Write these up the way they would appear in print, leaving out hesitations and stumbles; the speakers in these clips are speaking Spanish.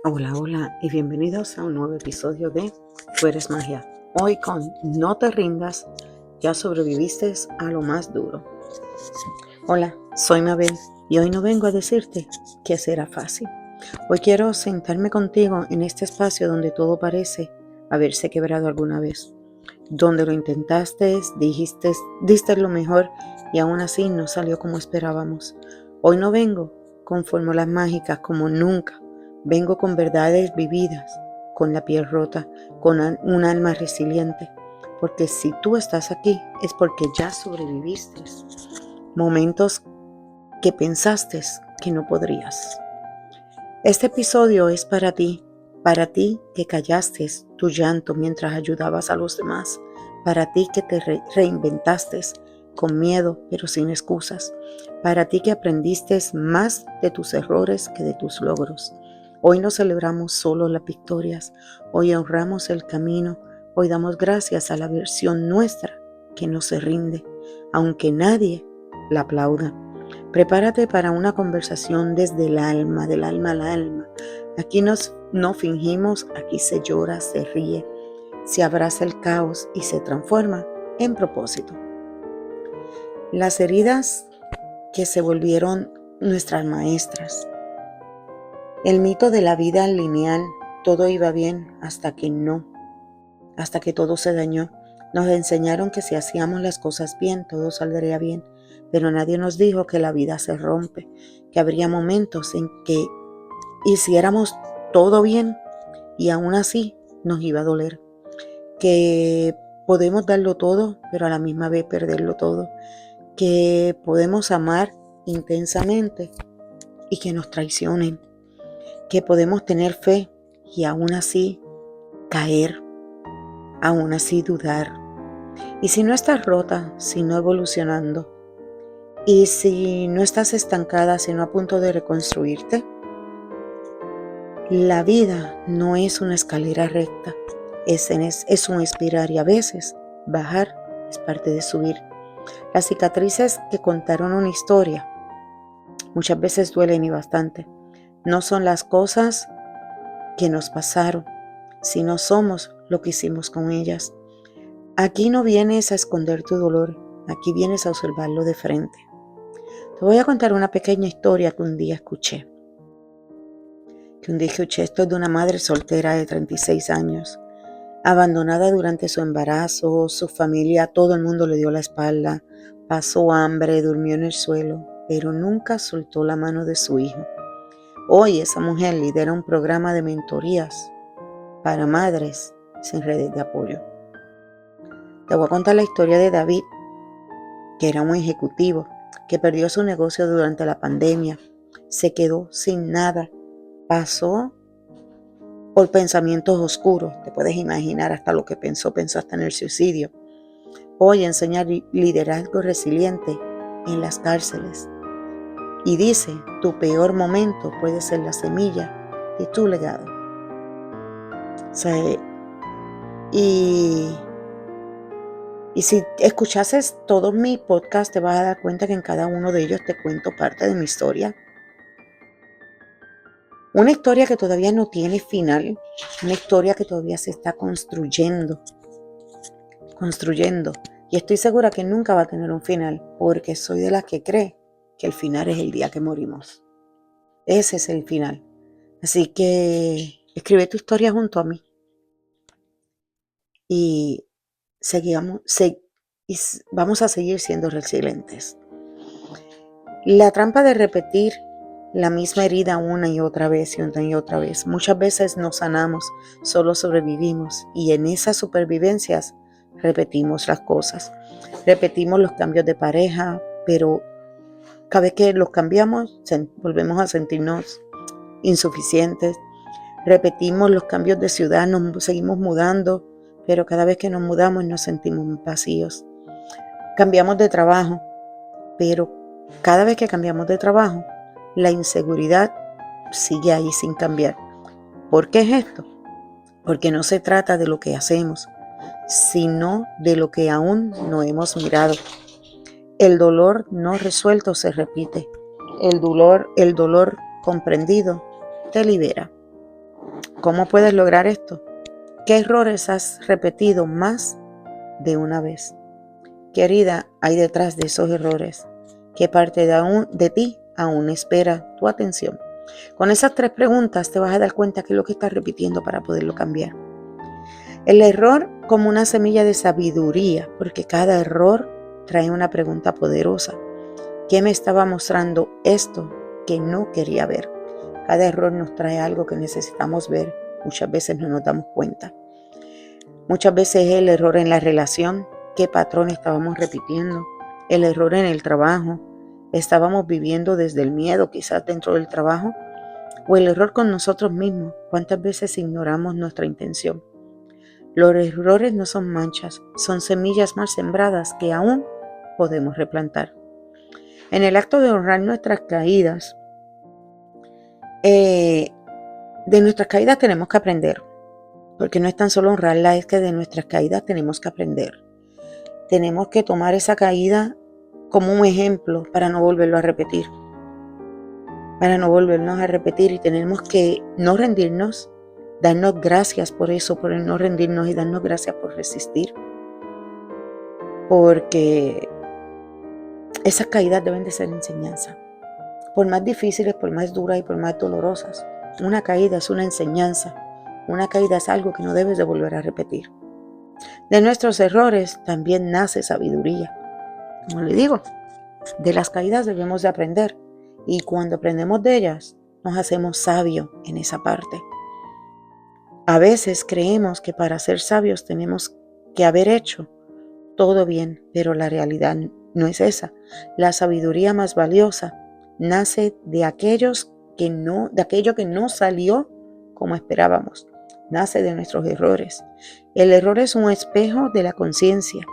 Hola, hola y bienvenidos a un nuevo episodio de Tú eres magia. Hoy con No te rindas, ya sobreviviste a lo más duro. Hola, soy Mabel y hoy no vengo a decirte que será fácil. Hoy quiero sentarme contigo en este espacio donde todo parece haberse quebrado alguna vez. Donde lo intentaste, diste lo mejor y aún así no salió como esperábamos. Hoy no vengo con fórmulas mágicas como nunca. Vengo con verdades vividas, con la piel rota, con un alma resiliente. Porque si tú estás aquí es porque ya sobreviviste momentos que pensaste que no podrías. Este episodio es para ti que callaste tu llanto mientras ayudabas a los demás, para ti que te reinventaste con miedo pero sin excusas, para ti que aprendiste más de tus errores que de tus logros. Hoy no celebramos solo las victorias, hoy honramos el camino, hoy damos gracias a la versión nuestra que no se rinde, aunque nadie la aplauda. Prepárate para una conversación desde el alma, del alma al alma. Aquí no fingimos, aquí se llora, se ríe, se abraza el caos y se transforma en propósito. Las heridas que se volvieron nuestras maestras. El mito de la vida lineal, todo iba bien hasta que todo se dañó. Nos enseñaron que si hacíamos las cosas bien, todo saldría bien, pero nadie nos dijo que la vida se rompe, que habría momentos en que hiciéramos todo bien y aún así nos iba a doler, que podemos darlo todo, pero a la misma vez perderlo todo, que podemos amar intensamente y que nos traicionen, que podemos tener fe y aún así caer, aún así dudar. Y si no estás rota, si no evolucionando, y si no estás estancada, sino a punto de reconstruirte, la vida no es una escalera recta, es un espiral y a veces bajar es parte de subir. Las cicatrices que contaron una historia muchas veces duelen y bastante. No son las cosas que nos pasaron, sino somos lo que hicimos con ellas. Aquí no vienes a esconder tu dolor, aquí vienes a observarlo de frente. Te voy a contar una pequeña historia que un día escuché. Esto es de una madre soltera de 36 años, abandonada durante su embarazo, su familia, todo el mundo le dio la espalda, pasó hambre, durmió en el suelo, pero nunca soltó la mano de su hijo. Hoy esa mujer lidera un programa de mentorías para madres sin redes de apoyo. Te voy a contar la historia de David, que era un ejecutivo, que perdió su negocio durante la pandemia, se quedó sin nada, pasó por pensamientos oscuros, te puedes imaginar hasta lo que pensó hasta en el suicidio. Hoy enseña liderazgo resiliente en las cárceles y dice, tu peor momento puede ser la semilla de tu legado. O sea, y si escuchases todos mis podcasts, te vas a dar cuenta que en cada uno de ellos te cuento parte de mi historia. Una historia que todavía no tiene final, una historia que todavía se está construyendo. Y estoy segura que nunca va a tener un final, porque soy de las que cree que el final es el día que morimos. Ese es el final. Así que escribe tu historia junto a mí. Y vamos a seguir siendo resilientes. La trampa de repetir la misma herida una y otra vez. Muchas veces no sanamos, solo sobrevivimos y en esas supervivencias repetimos las cosas. Repetimos los cambios de pareja, pero cada vez que los cambiamos volvemos a sentirnos insuficientes. Repetimos los cambios de ciudad, nos seguimos mudando, pero cada vez que nos mudamos nos sentimos vacíos. Cambiamos de trabajo, pero cada vez que cambiamos de trabajo, la inseguridad sigue ahí sin cambiar. ¿Por qué es esto? Porque no se trata de lo que hacemos, sino de lo que aún no hemos mirado. El dolor no resuelto se repite. El dolor comprendido te libera. ¿Cómo puedes lograr esto? ¿Qué errores has repetido más de una vez? ¿Qué herida hay detrás de esos errores? ¿Qué parte de ti aún espera tu atención? Con esas 3 preguntas te vas a dar cuenta qué es lo que estás repitiendo para poderlo cambiar. El error como una semilla de sabiduría, porque cada error trae una pregunta poderosa. ¿Qué me estaba mostrando esto que no quería ver? Cada error nos trae algo que necesitamos ver. Muchas veces no nos damos cuenta. Muchas veces es el error en la relación. ¿Qué patrón estábamos repitiendo? El error en el trabajo. ¿Estábamos viviendo desde el miedo quizás dentro del trabajo? ¿O el error con nosotros mismos? ¿Cuántas veces ignoramos nuestra intención? Los errores no son manchas, son semillas mal sembradas que aún podemos replantar. En el acto de honrar nuestras caídas, de nuestras caídas tenemos que aprender, porque no es tan solo honrarla, es que de nuestras caídas tenemos que aprender. Tenemos que tomar esa caída como un ejemplo para no volverlo a repetir. Y tenemos que no rendirnos, darnos gracias por eso, por el no rendirnos y darnos gracias por resistir. Porque esas caídas deben de ser enseñanza. Por más difíciles, por más duras y por más dolorosas, una caída es una enseñanza. Una caída es algo que no debes de volver a repetir. De nuestros errores también nace sabiduría. Como le digo, de las caídas debemos de aprender. Y cuando aprendemos de ellas, nos hacemos sabios en esa parte. A veces creemos que para ser sabios tenemos que haber hecho todo bien, pero la realidad no es esa. La sabiduría más valiosa nace de aquello que no salió como esperábamos. Nace de nuestros errores. El error es un espejo de la conciencia.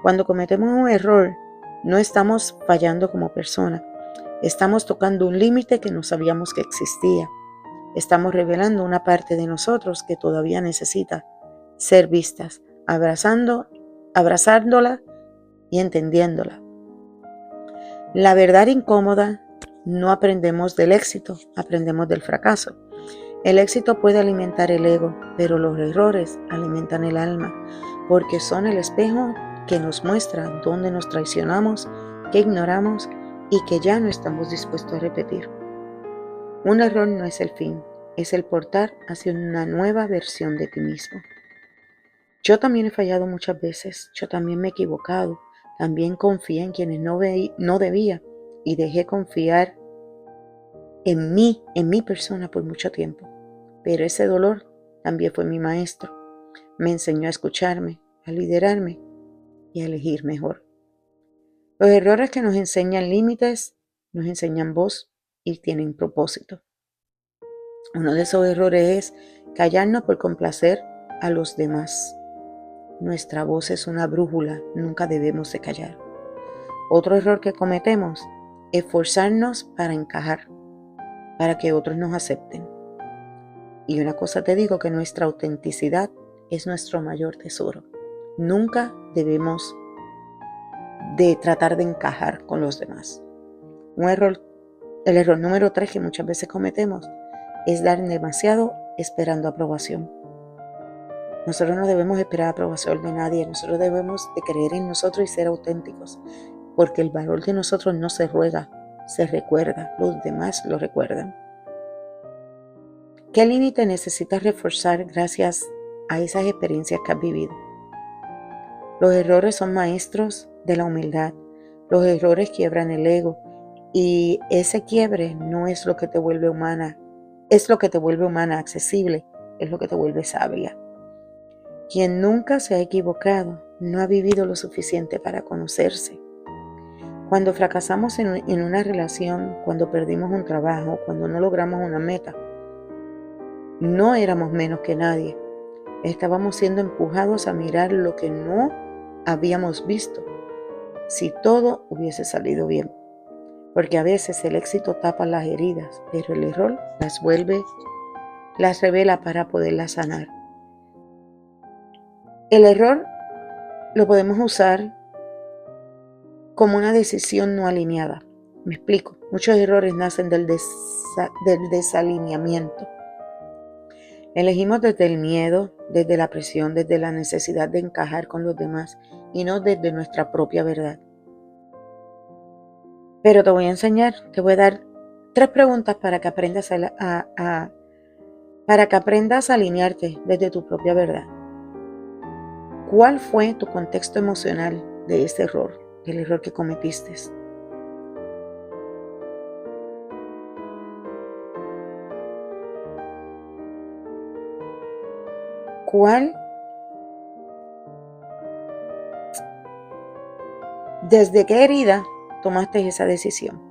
Cuando cometemos un error, no estamos fallando como persona. Estamos tocando un límite que no sabíamos que existía. Estamos revelando una parte de nosotros que todavía necesita ser vistas, abrazándola y entendiéndola. La verdad incómoda, no aprendemos del éxito, aprendemos del fracaso. El éxito puede alimentar el ego, pero los errores alimentan el alma, porque son el espejo que nos muestra dónde nos traicionamos, qué ignoramos y que ya no estamos dispuestos a repetir. Un error no es el fin, es el portal hacia una nueva versión de ti mismo. Yo también he fallado muchas veces, yo también me he equivocado, también confié en quienes no debía y dejé confiar en mi persona por mucho tiempo. Pero ese dolor también fue mi maestro. Me enseñó a escucharme, a liderarme y a elegir mejor. Los errores que nos enseñan límites, nos enseñan voz y tienen propósito. Uno de esos errores es callarnos por complacer a los demás. Nuestra voz es una brújula, nunca debemos de callar. Otro error que cometemos es forzarnos para encajar, para que otros nos acepten. Y una cosa te digo, que nuestra autenticidad es nuestro mayor tesoro. Nunca debemos de tratar de encajar con los demás. El error número 3 que muchas veces cometemos es dar demasiado esperando aprobación. Nosotros no debemos esperar aprobación de nadie. Nosotros debemos de creer en nosotros y ser auténticos, porque el valor de nosotros no se ruega, se recuerda. Los demás lo recuerdan. ¿Qué límite necesitas reforzar gracias a esas experiencias que has vivido? Los errores son maestros de la humildad. Los errores quiebran el ego y ese quiebre no es lo que te vuelve humana. Es lo que te vuelve humana, accesible, es lo que te vuelve sabia. Quien nunca se ha equivocado no ha vivido lo suficiente para conocerse. Cuando fracasamos en una relación, cuando perdimos un trabajo, cuando no logramos una meta, no éramos menos que nadie. Estábamos siendo empujados a mirar lo que no habíamos visto, si todo hubiese salido bien. Porque a veces el éxito tapa las heridas, pero el error las revela para poderlas sanar. El error lo podemos usar como una decisión no alineada. Me explico. Muchos errores nacen del desalineamiento. Elegimos desde el miedo, desde la presión, desde la necesidad de encajar con los demás y no desde nuestra propia verdad. Pero te voy a enseñar, te voy a dar 3 preguntas para que aprendas para que aprendas a alinearte desde tu propia verdad. ¿Cuál fue tu contexto emocional de ese error, del error que cometiste? ¿Cuál, desde qué herida tomaste esa decisión?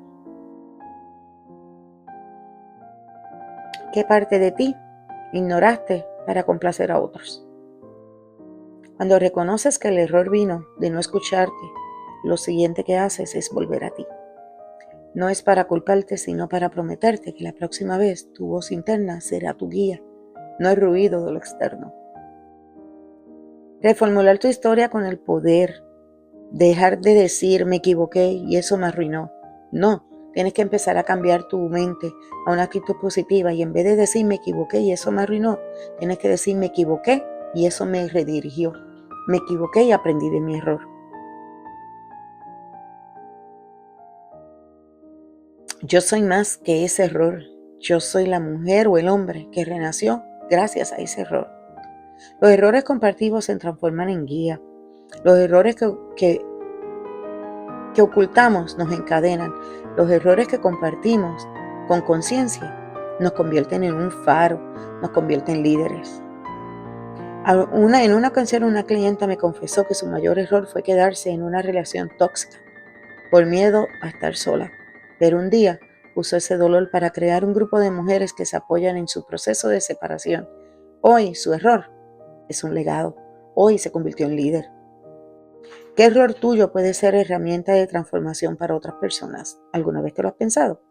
¿Qué parte de ti ignoraste para complacer a otros? Cuando reconoces que el error vino de no escucharte, lo siguiente que haces es volver a ti. No es para culparte, sino para prometerte que la próxima vez tu voz interna será tu guía, no el ruido de lo externo. Reformular tu historia con el poder. Dejar de decir me equivoqué y eso me arruinó. No, tienes que empezar a cambiar tu mente a una actitud positiva y en vez de decir me equivoqué y eso me arruinó, tienes que decir me equivoqué y eso me redirigió. Me equivoqué y aprendí de mi error. Yo soy más que ese error. Yo soy la mujer o el hombre que renació gracias a ese error. Los errores compartidos se transforman en guía. Los errores que ocultamos nos encadenan. Los errores que compartimos con conciencia nos convierten en un faro, nos convierten en líderes. En una ocasión una clienta me confesó que su mayor error fue quedarse en una relación tóxica por miedo a estar sola. Pero un día usó ese dolor para crear un grupo de mujeres que se apoyan en su proceso de separación. Hoy su error es un legado. Hoy se convirtió en líder. ¿Qué error tuyo puede ser herramienta de transformación para otras personas? ¿Alguna vez te lo has pensado?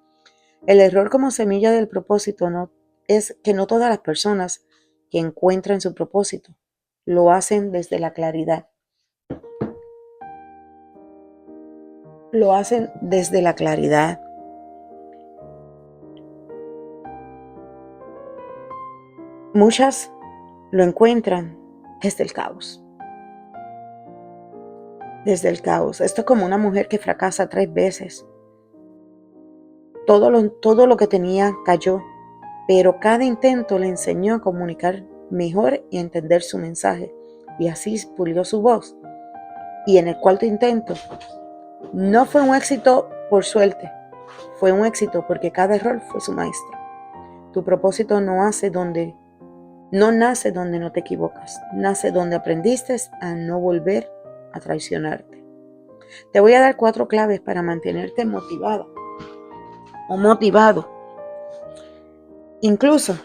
El error como semilla del propósito es que no todas las personas que encuentran su propósito lo hacen desde la claridad. Lo hacen desde la claridad. Muchas lo encuentran desde el caos. Desde el caos. Esto es como una mujer que fracasa 3 veces. Todo lo que tenía cayó, pero cada intento le enseñó a comunicar mejor y a entender su mensaje. Y así pulió su voz. Y en el 4º intento, no fue un éxito por suerte, fue un éxito porque cada error fue su maestro. Tu propósito no nace donde no te equivocas, nace donde aprendiste a no volver a traicionarte. Te voy a dar 4 claves para mantenerte motivada o motivado, incluso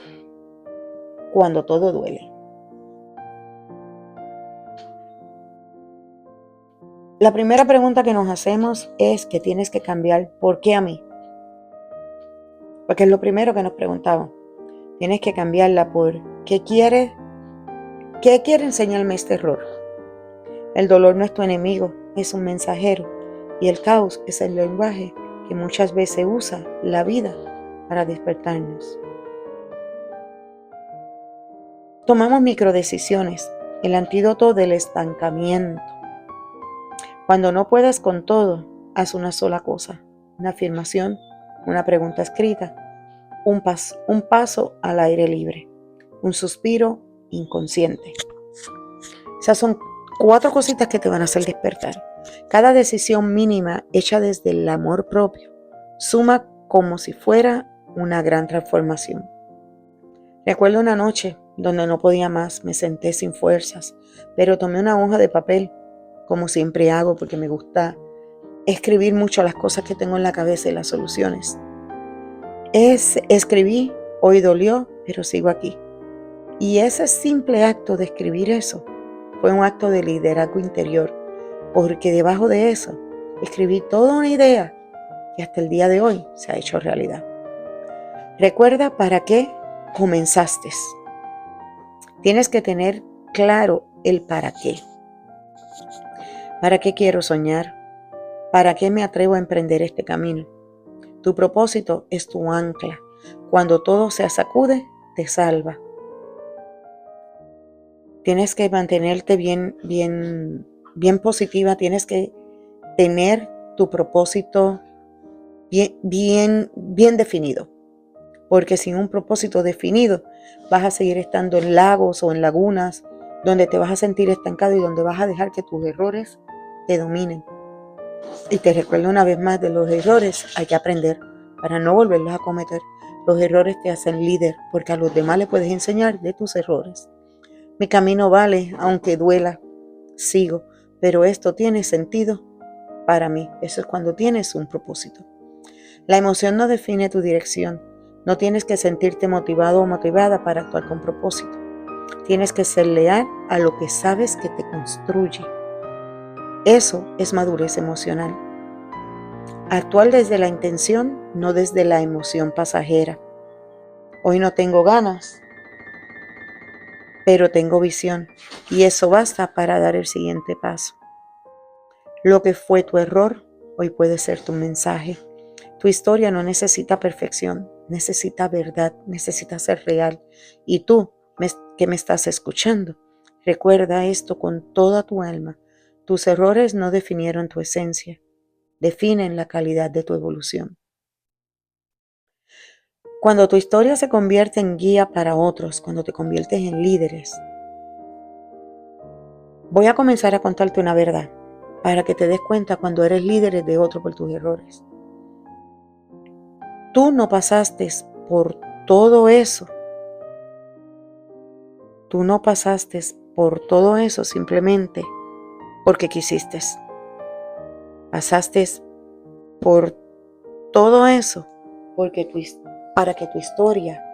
cuando todo duele. La primera pregunta que nos hacemos es que tienes que cambiar. ¿Por qué a mí? Porque es lo primero que nos preguntamos. Tienes que cambiarla por ¿qué quiere enseñarme este error? El dolor no es tu enemigo, es un mensajero. Y el caos es el lenguaje que muchas veces usa la vida para despertarnos. Tomamos microdecisiones, el antídoto del estancamiento. Cuando no puedas con todo, haz una sola cosa, una afirmación, una pregunta escrita, un paso al aire libre, un suspiro inconsciente. Esas son 4 cositas que te van a hacer despertar. Cada decisión mínima hecha desde el amor propio suma como si fuera una gran transformación. Recuerdo una noche donde no podía más, me senté sin fuerzas, pero tomé una hoja de papel, como siempre hago porque me gusta escribir mucho las cosas que tengo en la cabeza y las soluciones. Escribí, hoy dolió, pero sigo aquí. Y ese simple acto de escribir eso fue un acto de liderazgo interior, porque debajo de eso escribí toda una idea que hasta el día de hoy se ha hecho realidad. Recuerda para qué comenzaste. Tienes que tener claro el para qué. ¿Para qué quiero soñar? ¿Para qué me atrevo a emprender este camino? Tu propósito es tu ancla. Cuando todo se sacude, te salva. Tienes que mantenerte bien positiva. Tienes que tener tu propósito bien definido. Porque sin un propósito definido vas a seguir estando en lagos o en lagunas donde te vas a sentir estancado y donde vas a dejar que tus errores te dominen. Y te recuerdo una vez más, de los errores hay que aprender para no volverlos a cometer. Los errores te hacen líder, porque a los demás le puedes enseñar de tus errores. Mi camino vale, aunque duela, sigo, pero esto tiene sentido para mí. Eso es cuando tienes un propósito. La emoción no define tu dirección. No tienes que sentirte motivado o motivada para actuar con propósito. Tienes que ser leal a lo que sabes que te construye. Eso es madurez emocional. Actuar desde la intención, no desde la emoción pasajera. Hoy no tengo ganas, pero tengo visión, y eso basta para dar el siguiente paso. Lo que fue tu error, hoy puede ser tu mensaje. Tu historia no necesita perfección, necesita verdad, necesita ser real. Y tú, que me estás escuchando, recuerda esto con toda tu alma. Tus errores no definieron tu esencia, definen la calidad de tu evolución. Cuando tu historia se convierte en guía para otros, cuando te conviertes en líderes, voy a comenzar a contarte una verdad para que te des cuenta cuando eres líder de otro por tus errores. Tú no pasaste por todo eso. Tú no pasaste por todo eso simplemente porque quisiste. Pasaste por todo eso para que tu historia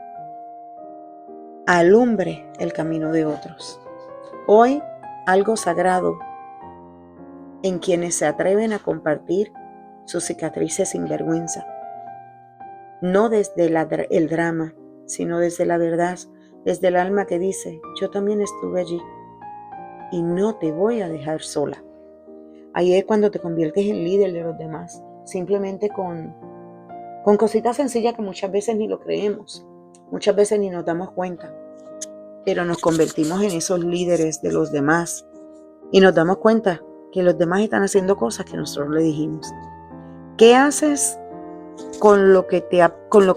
alumbre el camino de otros. Hoy, algo sagrado en quienes se atreven a compartir sus cicatrices sin vergüenza. No desde el drama, sino desde la verdad, desde el alma que dice, yo también estuve allí y no te voy a dejar sola. Ahí es cuando te conviertes en líder de los demás, simplemente con cositas sencillas que muchas veces ni lo creemos, muchas veces ni nos damos cuenta, pero nos convertimos en esos líderes de los demás y nos damos cuenta que los demás están haciendo cosas que nosotros le dijimos. ¿Qué haces con lo que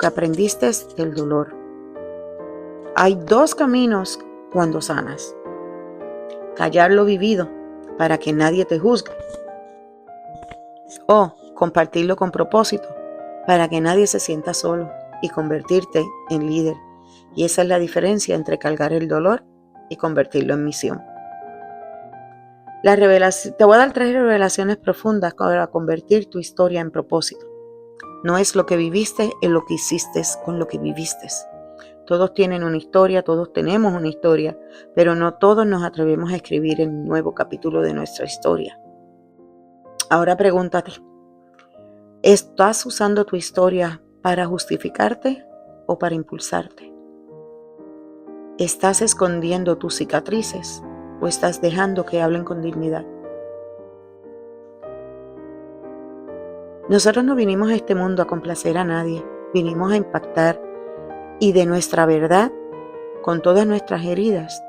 aprendiste del dolor? Hay dos caminos cuando sanas. Callar lo vivido para que nadie te juzgue, o compartirlo con propósito para que nadie se sienta solo y convertirte en líder. Y esa es la diferencia entre cargar el dolor y convertirlo en misión. Te voy a dar 3 revelaciones profundas para convertir tu historia en propósito. No es lo que viviste, es lo que hiciste con lo que viviste. Todos tienen una historia, todos tenemos una historia, pero no todos nos atrevemos a escribir el nuevo capítulo de nuestra historia. Ahora pregúntate, ¿estás usando tu historia para justificarte o para impulsarte? ¿Estás escondiendo tus cicatrices o estás dejando que hablen con dignidad? Nosotros no vinimos a este mundo a complacer a nadie, vinimos a impactar, y de nuestra verdad, con todas nuestras heridas,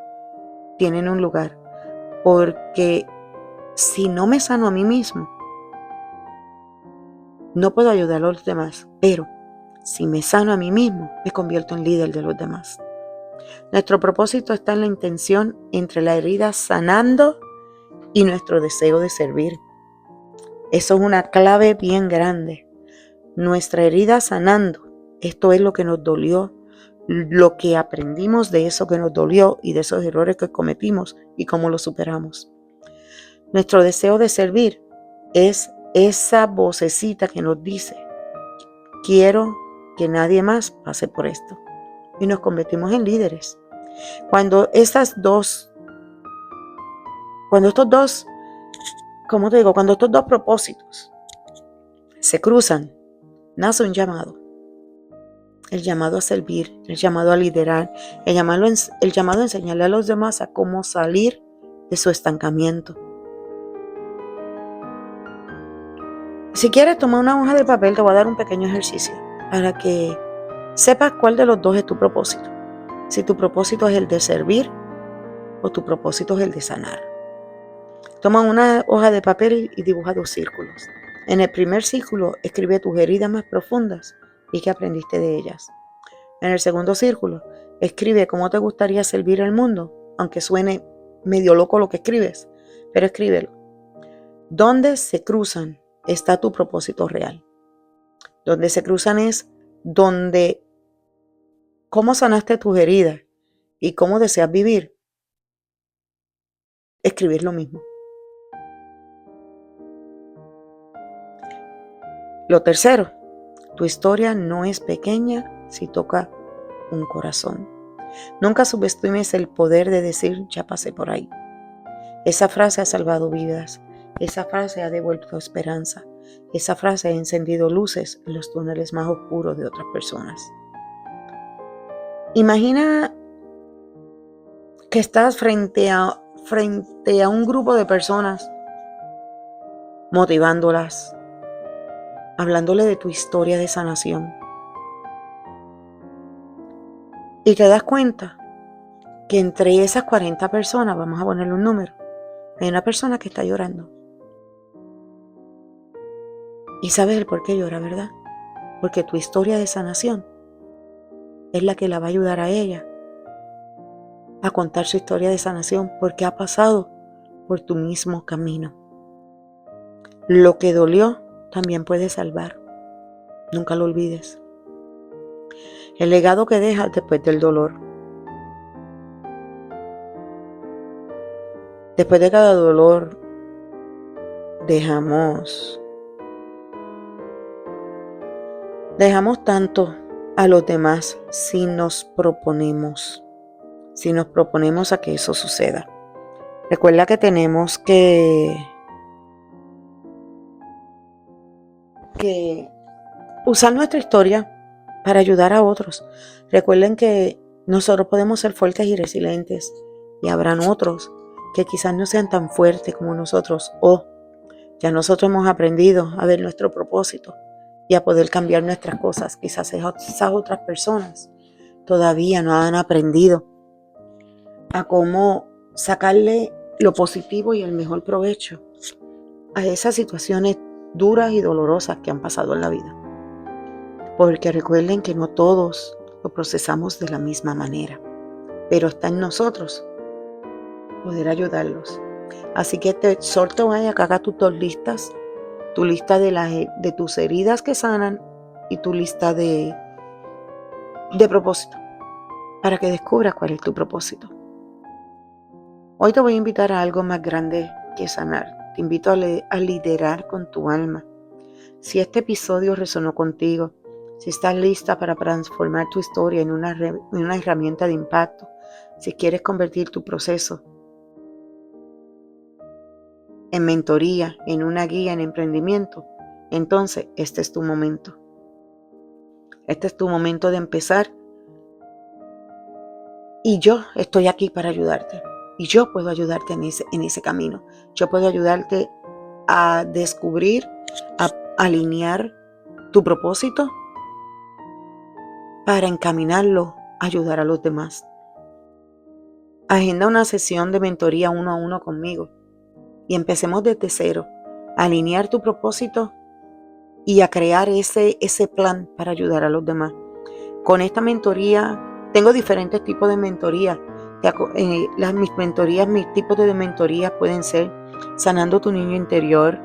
tienen un lugar, porque si no me sano a mí mismo, no puedo ayudar a los demás, pero si me sano a mí mismo, me convierto en líder de los demás. Nuestro propósito está en la intención entre la herida sanando y nuestro deseo de servir. Eso es una clave bien grande. Nuestra herida sanando, esto es lo que nos dolió, lo que aprendimos de eso que nos dolió y de esos errores que cometimos y cómo los superamos. Nuestro deseo de servir es esa vocecita que nos dice, quiero que nadie más pase por esto. Y nos convertimos en líderes. Cuando estos dos propósitos se cruzan, nace un llamado. El llamado a servir, el llamado a liderar, el llamado a enseñarle a los demás a cómo salir de su estancamiento. Si quieres tomar una hoja de papel, te voy a dar un pequeño ejercicio para que sepas cuál de los dos es tu propósito. Si tu propósito es el de servir o tu propósito es el de sanar. Toma una hoja de papel y dibuja 2 círculos. En el primer círculo escribe tus heridas más profundas y qué aprendiste de ellas. En el segundo círculo escribe cómo te gustaría servir al mundo, aunque suene medio loco lo que escribes, pero escríbelo. Donde se cruzan está tu propósito real. Donde se cruzan es donde cómo sanaste tus heridas y cómo deseas vivir. Escribir lo mismo. Lo tercero, tu historia no es pequeña si toca un corazón. Nunca subestimes el poder de decir ya pasé por ahí. Esa frase ha salvado vidas. Esa frase ha devuelto esperanza. Esa frase ha encendido luces en los túneles más oscuros de otras personas. Imagina que estás frente a un grupo de personas, motivándolas, hablándole de tu historia de sanación. Y te das cuenta que entre esas 40 personas, vamos a ponerle un número, hay una persona que está llorando. Y sabes el por qué llora, ¿verdad? Porque tu historia de sanación es la que la va a ayudar a ella a contar su historia de sanación, porque ha pasado por tu mismo camino. Lo que dolió también puede salvar. Nunca lo olvides. El legado que dejas después del dolor. Después de cada dolor, dejamos tanto a los demás si nos proponemos a que eso suceda. Recuerda que tenemos que usar nuestra historia para ayudar a otros. Recuerden que nosotros podemos ser fuertes y resilientes y habrán otros que quizás no sean tan fuertes como nosotros, o ya nosotros hemos aprendido a ver nuestro propósito y a poder cambiar nuestras cosas. Quizás esas otras personas todavía no han aprendido a cómo sacarle lo positivo y el mejor provecho a esas situaciones duras y dolorosas que han pasado en la vida. Porque recuerden que no todos lo procesamos de la misma manera, pero está en nosotros poder ayudarlos. Así que te exhorto a que hagas tus 2 listas, tu lista de tus heridas que sanan y tu lista de propósito, para que descubras cuál es tu propósito. Hoy te voy a invitar a algo más grande que sanar. Te invito a liderar con tu alma. Si este episodio resonó contigo, si estás lista para transformar tu historia en una herramienta de impacto, si quieres convertir tu proceso en mentoría, en una guía en emprendimiento, entonces este es tu momento. Este es tu momento de empezar. Y yo estoy aquí para ayudarte. Y yo puedo ayudarte en ese camino. Yo puedo ayudarte a descubrir, a alinear tu propósito para encaminarlo a ayudar a los demás. Agenda una sesión de mentoría 1 a 1 conmigo y empecemos desde cero a alinear tu propósito y a crear ese plan para ayudar a los demás. Con esta mentoría, tengo diferentes tipos de mentoría. Mis tipos de mentorías pueden ser sanando tu niño interior,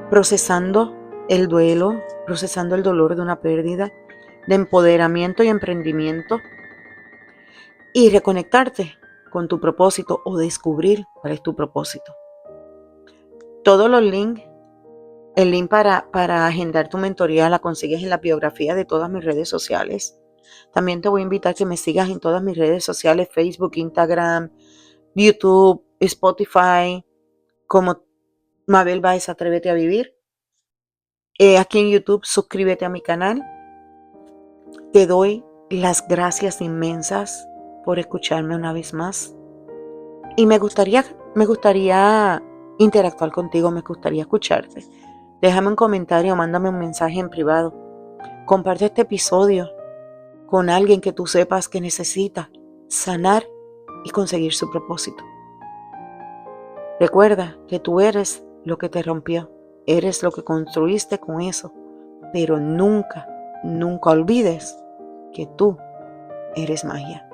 procesando el duelo, procesando el dolor de una pérdida, de empoderamiento y emprendimiento, y reconectarte con tu propósito o descubrir cuál es tu propósito. Todos los links, el link para agendar tu mentoría la consigues en la biografía de todas mis redes sociales. También te voy a invitar a que me sigas en todas mis redes sociales, Facebook, Instagram, YouTube, Spotify, como Mabel Báez Atrévete a Vivir. Aquí en YouTube, suscríbete a mi canal. Te doy las gracias inmensas por escucharme una vez más. Y me gustaría interactuar contigo, me gustaría escucharte. Déjame un comentario, mándame un mensaje en privado. Comparte este episodio con alguien que tú sepas que necesita sanar y conseguir su propósito. Recuerda que tú eres lo que te rompió, eres lo que construiste con eso, pero nunca olvides que tú eres magia.